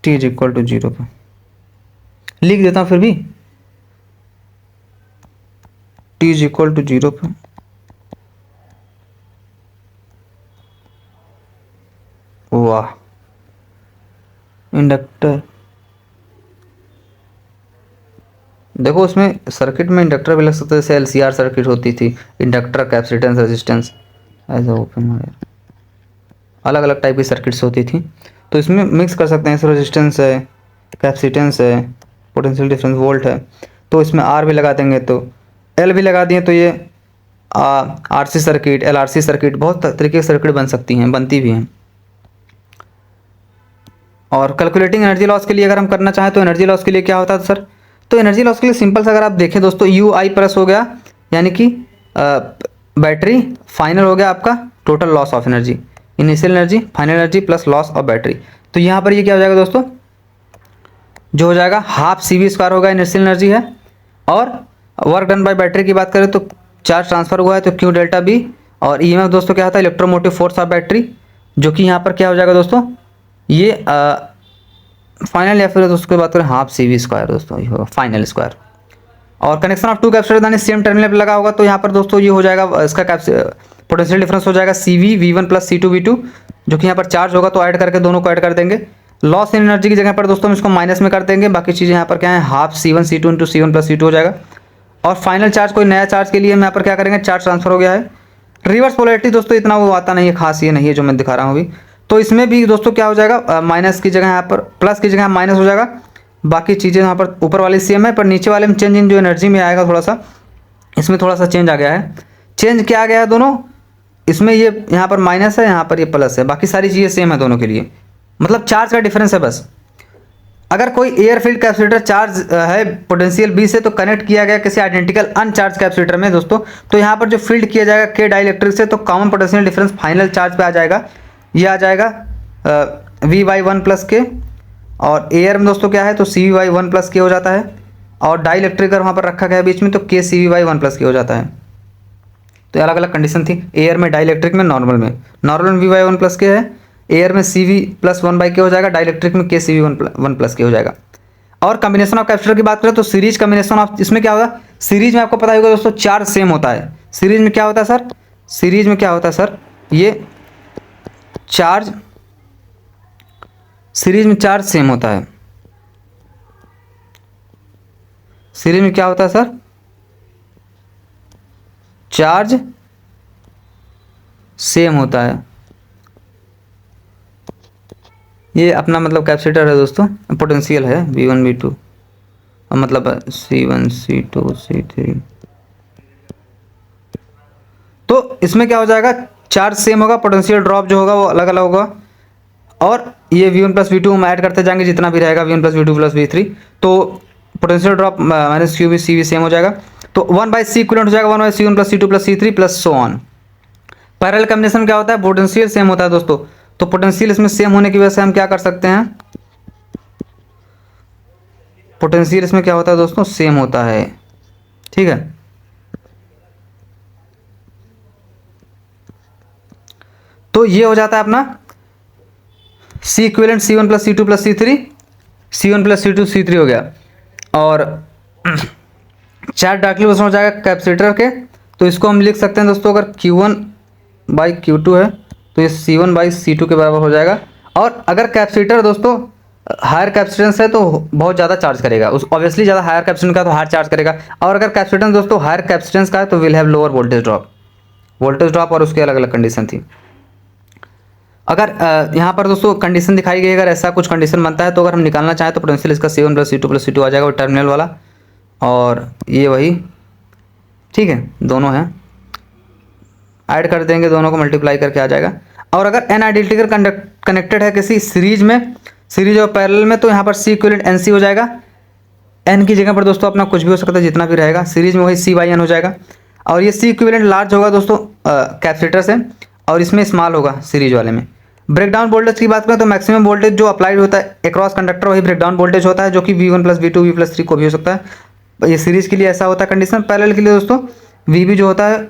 T इज इक्वल टू 0 पे लिख देता हूँ, फिर भी T इज इक्वल टू 0 पे वाह, इंडक्टर देखो उसमें सर्किट में इंडक्टर भी लग सकता है, जैसे LCR सर्किट होती थी, inductor, capacitance, resistance as open wire, अलग अलग टाइप की सर्किट्स होती थी। तो इसमें मिक्स कर सकते हैं, इसमें रेजिस्टेंस है, कैपेसिटेंस है, पोटेंशियल डिफरेंस वोल्ट है, तो इसमें R भी लगा देंगे, तो L भी लगा दिए, तो ये RC सर्किट, LRC सर्किट, बहुत तरीके की सर्किट बन सकती हैं, बनती भी हैं। और कैलकुलेटिंग एनर्जी लॉस के लिए अगर हम करना चाहें तो एनर्जी लॉस के लिए क्या होता है सर, तो एनर्जी लॉस के लिए सिंपल सा अगर आप देखें दोस्तों, UI प्लस हो गया, यानी कि बैटरी, फाइनल हो गया आपका total loss of energy, initial energy, final energy plus loss of battery. तो यहाँ पर ये क्या हो जाएगा दोस्तों, जो हो जाएगा हाफ CV² होगा, इनिशियल एनर्जी है। और वर्क डन बाय बैटरी की बात करें तो चार्ज ट्रांसफर हुआ है तो Q∆B, और EMF दोस्तों क्या होता है, इलेक्ट्रोमोटिव फोर्स ऑफ बैटरी, जो कि यहाँ पर क्या हो जाएगा दोस्तों, ये फाइनल, या फिर उसके बात करें हाफ CV² दोस्तों, ये होगा फाइनल स्क्वायर। और कनेक्शन ऑफ टू कैपेसिटर यानी सेम टर्मिनल पर लगा होगा, तो यहाँ पर दोस्तों ये हो जाएगा, इसका पोटेंशियल डिफरेंस हो जाएगा CV V1 plus C2 V2, जो कि यहाँ पर चार्ज होगा तो ऐड करके दोनों को ऐड कर देंगे। लॉस इन एनर्जी की जगह पर दोस्तों हम इसको माइनस में कर देंगे, बाकी चीज़ें यहाँ पर क्या है, half C1 C2 into C1 plus C2 हो जाएगा। और फाइनल चार्ज, कोई नया चार्ज के लिए हम यहाँ पर क्या करेंगे, चार्ज ट्रांसफर हो गया है। रिवर्स पोलैरिटी दोस्तों इतना वो आता नहीं है, खास ये नहीं है जो मैं दिखा रहा हूँ अभी। तो इसमें भी दोस्तों क्या हो जाएगा, माइनस की जगह यहाँ पर प्लस की जगह माइनस हो जाएगा, बाकी चीज़ें यहाँ पर ऊपर वाले सेम है, पर नीचे वाले में चेंज इन जो एनर्जी में आएगा थोड़ा सा, इसमें थोड़ा सा चेंज आ गया है। चेंज क्या आ गया है दोनों, इसमें ये यहाँ पर माइनस है, यहाँ पर ये प्लस है, बाकी सारी चीज़ें सेम है दोनों के लिए, मतलब चार्ज का डिफरेंस है बस। अगर कोई एयर फील्ड कैपेसिटर चार्ज है पोटेंशियल B से, तो कनेक्ट किया गया किसी आइडेंटिकल अनचार्ज कैपेसिटर में दोस्तों, तो यहाँ पर जो फील्ड किया जाएगा K डाइलेक्ट्रिक से, तो common potential difference final charge पे आ जाएगा, ये आ जाएगा V/1 प्लस K। और एयर में दोस्तों क्या है, तो CV/1 प्लस K हो जाता है, और डाइलेक्ट्रिक अगर वहाँ पर रखा गया है बीच में, तो K CV/1 प्लस K हो जाता है। तो अलग अलग कंडीशन थी, एयर में, डाइलेक्ट्रिक में, नॉर्मल में V/1 प्लस K है, एयर में CV प्लस 1/K हो जाएगा, डाइलेक्ट्रिक में K CV1 प्लस K हो जाएगा। और कॉम्बिनेशन ऑफ कैपेसिटर की बात करें तो सीरीज कॉम्बिनेशन ऑफ, इसमें क्या होगा, सीरीज में आपको पता होगा दोस्तों चार्ज सेम होता है। सीरीज में क्या होता है सर, सीरीज में क्या होता है सर, ये चार्ज, सीरीज में चार्ज सेम होता है। सीरीज में क्या होता है सर, चार्ज सेम होता है। ये अपना मतलब कैपेसिटर है दोस्तों, पोटेंशियल है V1 V2, मतलब C1 C2 C3। तो इसमें क्या हो जाएगा, चार्ज सेम होगा, पोटेंशियल ड्रॉप जो होगा वो अलग अलग होगा, और ये V1 प्लस V2 हम ऐड करते जाएंगे, जितना भी रहेगा V1 plus V2 plus V3, तो पोटेंशियल ड्रॉप माइनस क्यू भी सी भी सेम हो जाएगा। तो 1/C इक्विवेलेंट हो जाएगा 1/C1 plus C2 plus C3 plus so on. Parallel combination क्या होता है, पोटेंशियल सेम होता है दोस्तों, तो पोटेंशियल इसमें सेम होने की वजह से हम क्या कर सकते हैं, पोटेंशियल इसमें क्या होता है दोस्तों, सेम होता है, ठीक है। तो ये हो जाता है अपना C equivalent C1 plus C2 plus C3, C1 plus C2 C3 हो गया, और चार्ज डायरेक्टली हो जाएगा कैपेसिटर के, तो इसको हम लिख सकते हैं दोस्तों, अगर Q1/Q2 है तो ये C1/C2 के बराबर हो जाएगा। और अगर कैपेसिटर दोस्तों हायर कैपेसिटेंस है तो बहुत ज़्यादा चार्ज करेगा, उस ऑब्वियसली ज़्यादा हायर कैपेसिटेंस का तो हायर चार्ज करेगा, और अगर कैपेसिटेंस दोस्तों हायर कैपेसिटेंस का है तो will have lower voltage drop और उसकी अलग अलग कंडीशन थी। अगर यहाँ पर दोस्तों कंडीशन दिखाई गई, अगर ऐसा कुछ कंडीशन बनता है तो अगर हम निकालना चाहें तो पोटेंशियल इसका C1 plus C2 plus C2 आ जाएगा, वो टर्मिनल वाला, और ये वही, ठीक है, दोनों हैं, ऐड कर देंगे, दोनों को मल्टीप्लाई करके आ जाएगा। और अगर n आइडेंटिकल कनेक्टेड है किसी सीरीज और पैरेलल में, तो यहाँ पर C इक्विवेलेंट NC हो जाएगा, n की जगह पर दोस्तों अपना कुछ भी हो सकता है, जितना भी रहेगा, सीरीज में वही C/N हो जाएगा। और ये C इक्विवेलेंट लार्ज होगा दोस्तों कैपेसिटर से, और इसमें स्मॉल होगा सीरीज वाले में। ब्रेकडाउन वोल्टेज की बात करें तो मैक्सिमम वोल्टेज जो अप्लाइड होता है अक्रॉस कंडक्टर वही ब्रेकडाउन वोल्टेज होता है, जो कि V1 plus V2 V plus 3 को भी हो सकता है। ये सीरीज के लिए ऐसा होता है कंडीशन। पैरेलल के लिए दोस्तों VB जो होता है,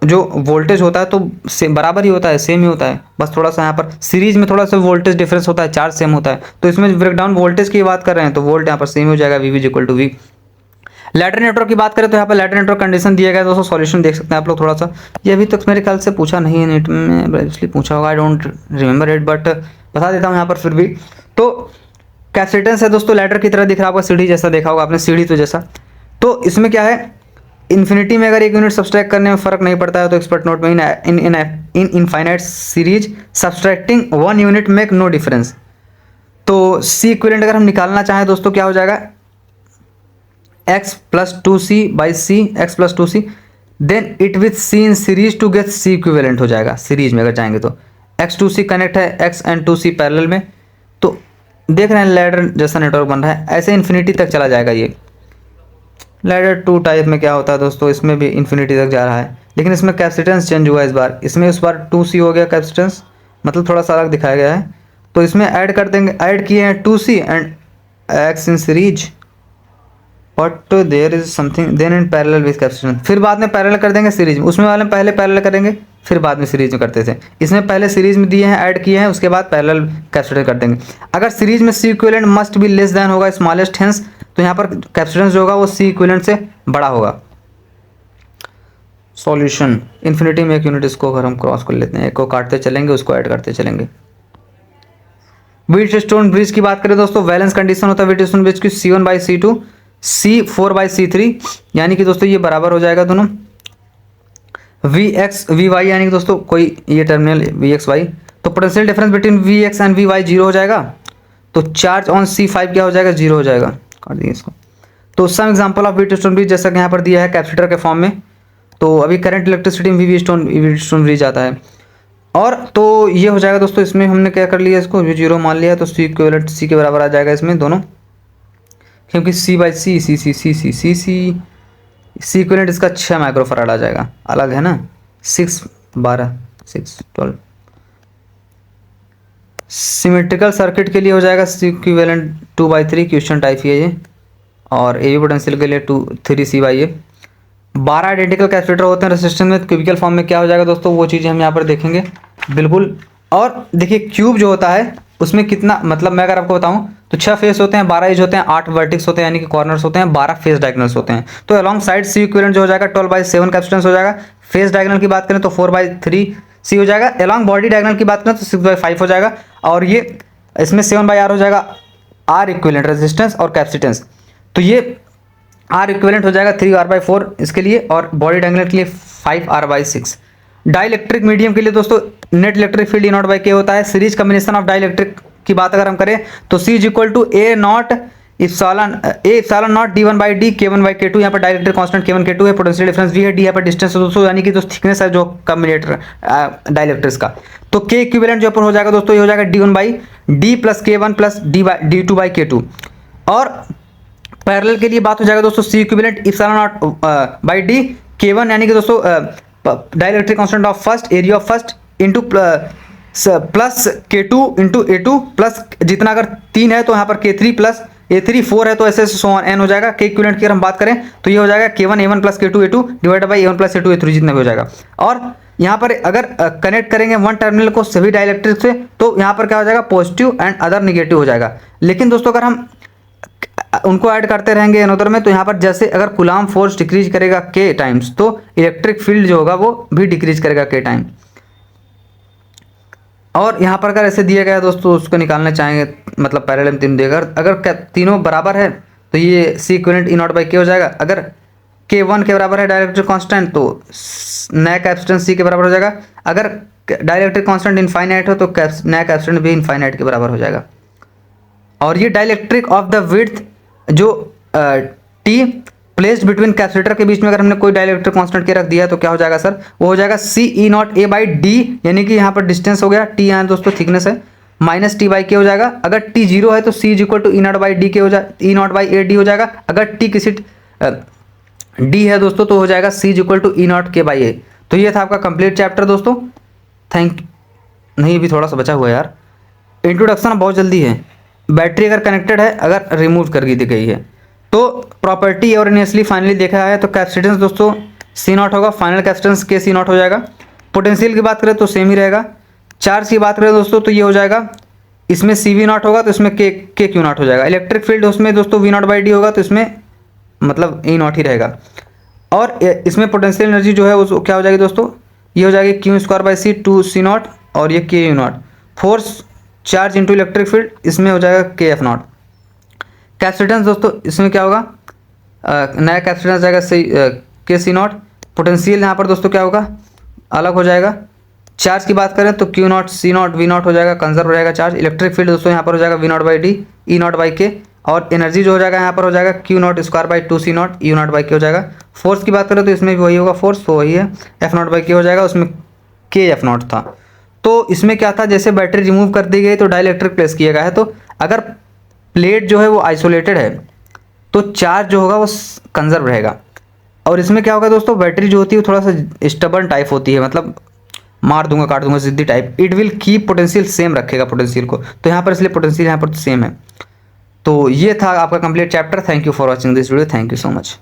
जो वोल्टेज होता है तो सेम बराबर ही होता है, सेम ही होता है, बस थोड़ा सा यहाँ पर सीरीज में थोड़ा सा वोल्टेज डिफरेंस होता है, चार्ज सेम होता है, तो इसमें ब्रेकडाउन वोल्टेज की बात कर रहे हैं तो वोल्ट यहाँ पर सेम हो जाएगा, VB equal to V। Ladder network की बात करें तो यहाँ पर लैडर नेटवर्क कंडीशन दिया गया है दोस्तों, सॉल्यूशन देख सकते हैं आप लोग थोड़ा सा, ये अभी तक मेरे ख्याल से पूछा नहीं है नेट में, इसलिए पूछा होगा, I don't remember it, but बता देता हूँ यहाँ पर फिर भी। तो कैपेसिटेंस है दोस्तों, लैडर की तरह दिख रहा होगा, सीढ़ी जैसा देखा होगा आपने, सीढ़ी तो जैसा। तो इसमें क्या है, इन्फिनिटी में अगर एक यूनिट सब्सट्रैक्ट करने में फर्क नहीं पड़ता है तो एक्सपर्ट नोट में in infinite series subtracting 1 unit make no difference. तो सी इक्विवेलेंट अगर हम निकालना चाहें दोस्तों क्या हो जाएगा, x plus 2c/c x plus 2c, then it with c in series to get C equivalent हो जाएगा। सीरीज में अगर जाएंगे तो x2c कनेक्ट है x एंड 2c पैरेलल में, तो देख रहे हैं लैडर जैसा नेटवर्क बन रहा है, ऐसे इन्फिनिटी तक चला जाएगा। ये लैडर 2 टाइप में क्या होता है दोस्तों, इसमें भी इन्फिनिटी तक जा रहा है, लेकिन इसमें कैपेसिटेंस चेंज हुआ इस बार, इसमें इस बार 2c हो गया कैपेसिटेंस, मतलब थोड़ा सा अलग दिखाया गया है। तो इसमें ऐड कर देंगे, ऐड किए हैं 2c and x in series, but there is something then in parallel with capacitance, फिर बाद में पैरेलल कर देंगे सीरीज में, उसमें वाले पहले पैरेलल करेंगे फिर बाद में सीरीज में करते थे, इसमें पहले सीरीज में दिए हैं ऐड किए हैं, उसके बाद पैरेलल कैपेसिटर कर देंगे। अगर सीरीज में C equivalent must be less than होगा स्मॉलेस्ट हेंस, तो यहाँ पर कैपेसिटेंस जो होगा वो सी इक्विवेलेंट से बड़ा होगा। सॉल्यूशन, इन्फिनिटी में एक यूनिट, इसको अगर हम क्रॉस कर लेते हैं, एक को काटते चलेंगे उसको ऐड करते चलेंगे। व्हीटस्टोन ब्रिज की बात करें दोस्तों, वैलेंस कंडीशन होता है व्हीटस्टोन ब्रिज की C1/C2 C4/C3, यानी कि दोस्तों ये बराबर हो जाएगा दोनों, Vx Vy, यानी कि दोस्तों कोई ये टर्मिनल Vx y, तो potential difference between Vx and Vy 0 हो जाएगा, तो चार्ज ऑन C5 क्या हो जाएगा, 0 हो जाएगा। काट दिए इसको। तो some example of Wheatstone bridge, जैसा कि यहाँ पर दिया है कैपेसिटर के फॉर्म में, तो अभी करंट इलेक्ट्रिसिटी में व्हीटस्टोन ब्रिज आता है, और तो ये हो जाएगा दोस्तों, इसमें हमने क्या कर लिया, इसको 0 मान लिया, तो C इक्विवेलेंट C के बराबर आ जाएगा इसमें दोनों, क्योंकि C/C सी इक्विवेलेंट इसका 6 माइक्रोफराड आ जाएगा, अलग है ना, 6/12 सिमेट्रिकल सर्किट के लिए हो जाएगा C इक्विवेलेंट 2/3, क्वेश्चन टाइप है ये, और ए पोटेंशियल के लिए 3C/A। 12 आइडेंटिकल कैपेसिटर होते हैं रेजिस्टेंस में, क्यूबिकल फॉर्म में क्या हो जाएगा दोस्तों, वो चीज़ें हम यहाँ पर देखेंगे बिल्कुल। और देखिए क्यूब जो होता है उसमें कितना, मतलब मैं अगर आपको बताऊं तो 6 फेस होते हैं, 12 एज होते हैं, 8 वर्टिक्स होते हैं यानी कि कॉर्नर्स होते हैं, 12 फेस डायगोनल्स होते हैं। तो अलॉन्ग साइड सी इक्विवेलेंट जो हो जाएगा 12/7 कैपेसिटेंस हो जाएगा। फेस डायगोनल की बात करें तो 4/3 हो जाएगा। अलॉन्ग बॉडी डायगोनल की बात करें तो 6/5 हो जाएगा, और ये इसमें 7/R हो जाएगा, आर इक्विवेलेंट रेजिस्टेंस और कैपेसिटेंस। तो ये आर इक्विवेलेंट हो जाएगा 3R/4 इसके लिए, और बॉडी डायगोनल के लिए 5R/6। डाइलेक्ट्रिक मीडियम के लिए दोस्तों नेट इलेक्ट्रिक फील्ड E0/K होता है। सीरीज कॉम्बिनेशन ऑफ डाइलेक्ट्रिक की बात अगर हम करें तो C is equal to A not epsilon not d1 by D k1 by k2। यहाँ पर डायरेक्टर कांस्टेंट k1 k2 है, पोटेंशियल डिफरेंस v है, d यहाँ पर डिस्टेंस है दोस्तों, यानी कि जो थिकनेस है जो कम्बिनेटर डायलेक्ट्रिक्स का। तो k इक्विवेलेंट जो पर हो जाएगा दोस्तों, ये हो जाएगा d1 by D plus k1 plus d2 by k2। और पैरेलल के लिए बात हो जाएगा दोस्तों, C equivalent epsilon not by D k1, यानी कि दोस्तों dielectric constant of first, area of first into plus k2 into a2 plus जितना अगर 3 है तो यहाँ पर k3 प्लस a3 4 है तो ऐसे सो ऑन n हो जाएगा। k इक्विवेलेंट की अगर हम बात करें तो ये हो जाएगा k1 a1 plus k2 a2 divide by a1 plus a2 a3 जितना भी हो जाएगा। और यहाँ पर अगर कनेक्ट करेंगे वन टर्मिनल को सभी डायलेक्ट्रिक से तो यहाँ पर क्या हो जाएगा, पॉजिटिव एंड अदर निगेटिव हो जाएगा। लेकिन दोस्तों अगर हम उनको ऐड करते रहेंगे अनदर में तो यहाँ पर जैसे अगर कूलाम फोर्स डिक्रीज करेगा k टाइम्स तो इलेक्ट्रिक फील्ड जो होगा वो भी डिक्रीज करेगा k टाइम। और यहाँ पर अगर ऐसे दिया गया है दोस्तों, उसको निकालना चाहेंगे मतलब पैरेलल में तीनों देगा, अगर तीनों बराबर है तो ये C equivalent E not by K हो जाएगा। अगर k1 के बराबर है डायलेक्ट्रिक कांस्टेंट तो नया कैपेसिटेंस C के बराबर हो जाएगा। अगर डायलेक्ट्रिक कांस्टेंट इनफाइनाइट हो तो नया कैपेसिटेंस भी इनफाइनाइट के बराबर हो जाएगा। और ये डायलेक्ट्रिक ऑफ द विड्थ जो T प्लेस्ड बिटवीन कैपेसिटर के बीच में अगर हमने कोई डायलेक्ट्रिक कांस्टेंट के रख दिया है तो क्या हो जाएगा सर, वो हो जाएगा C E not a by D, यानी कि यहाँ पर डिस्टेंस हो गया, T यहाँ दोस्तों थिकनेस है, माइनस T बाई के हो जाएगा। अगर T जीरो है तो C is equal to E not by D K हो जाए, E not by A D हो जाएगा। अगर T किसी D है दोस्तों तो हो जाएगा C is equal to E not K by A. तो ये था आपका कंप्लीट चैप्टर दोस्तों। नहीं अभी थोड़ा सा बचा हुआ है यार, इंट्रोडक्शन बहुत जल्दी है। बैटरी अगर कनेक्टेड है, अगर रिमूव कर दी गई है तो प्रॉपर्टी और इनिशियली फाइनली देखा है तो कैपेसिटेंस दोस्तों C नॉट होगा, फाइनल कैपेसिटेंस के C नॉट हो जाएगा। पोटेंशियल की बात करें तो सेम ही रहेगा। चार्ज की बात करें दोस्तों तो ये हो जाएगा, इसमें C V नॉट होगा तो इसमें के क्यू नॉट हो जाएगा। इलेक्ट्रिक फील्ड उसमें दोस्तों V नॉट बाई डी होगा तो इसमें मतलब E नॉट ही रहेगा। और इसमें पोटेंशियल एनर्जी जो है वो क्या हो जाएगी दोस्तों, ये हो जाएगी Q square by C two C not और ये K U not. Force charge into electric field इसमें हो जाएगा के एफ नॉट। कैपेसिटेंस दोस्तों इसमें क्या होगा, नया कैपेसिटेंस जाएगा के सी नॉट। पोटेंशियल यहाँ पर दोस्तों क्या होगा, अलग हो जाएगा। चार्ज की बात करें तो Q not C not V not हो जाएगा, कंजर्व हो जाएगा चार्ज। इलेक्ट्रिक फील्ड दोस्तों यहाँ पर हो जाएगा V not by D E not by K. और एनर्जी जो हो जाएगा यहाँ पर हो जाएगा Q not square by two C not U not by K हो जाएगा। फोर्स की बात करें तो इसमें भी वही होगा, फोर्स तो वही है, एफ नॉट बाई के हो जाएगा, उसमें के एफ नॉट था। तो इसमें क्या था, जैसे बैटरी रिमूव कर दी गई तो डाइलेक्ट्रिक प्लेस किया गया है, तो अगर प्लेट जो है वो आइसोलेटेड है तो चार्ज जो होगा वो कंजर्व रहेगा। और इसमें क्या होगा दोस्तों, बैटरी जो होती है वो थोड़ा सा स्टबर्न टाइप होती है, मतलब मार दूंगा काट दूंगा जिद्दी type. It will keep potential same रखेगा पोटेंशियल को, तो यहाँ पर इसलिए पोटेंशियल यहाँ पर सेम है। तो ये था आपका complete chapter. Thank you for watching this video, thank you so much.